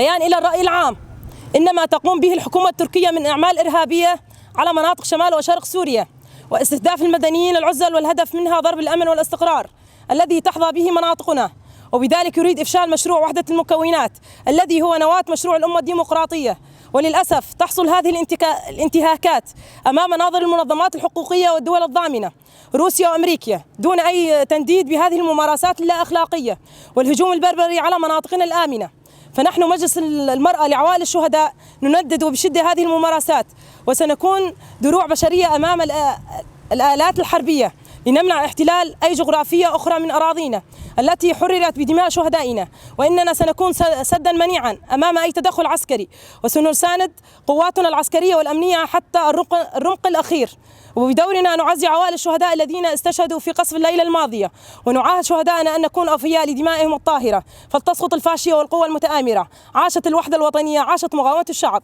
بيان إلى الرأي العام إن ما تقوم به الحكومة التركية من أعمال إرهابية على مناطق شمال وشرق سوريا واستهداف المدنيين العزل، والهدف منها ضرب الأمن والاستقرار الذي تحظى به مناطقنا، وبذلك يريد إفشال مشروع وحدة المكونات الذي هو نواة مشروع الأمة الديمقراطية. وللأسف تحصل هذه الانتهاكات أمام مناظر المنظمات الحقوقية والدول الضامنة روسيا وأمريكا دون أي تنديد بهذه الممارسات اللا أخلاقية والهجوم البربري على مناطقنا الآمنة. فنحن مجلس المرأة لعوائل الشهداء نندد بشدة هذه الممارسات، وسنكون دروع بشرية أمام الآلات الحربية لنمنع احتلال أي جغرافية أخرى من أراضينا التي حررت بدماء شهدائنا، وإننا سنكون سدا منيعا أمام أي تدخل عسكري، وسنساند قواتنا العسكرية والأمنية حتى الرمق الأخير. وبدورنا نعزي عوائل الشهداء الذين استشهدوا في قصف الليلة الماضية، ونعاهد شهدائنا أن نكون أوفياء لدمائهم الطاهرة، فلتسقط الفاشية والقوى المتآمرة. عاشت الوحدة الوطنية، عاشت مقاومة الشعب.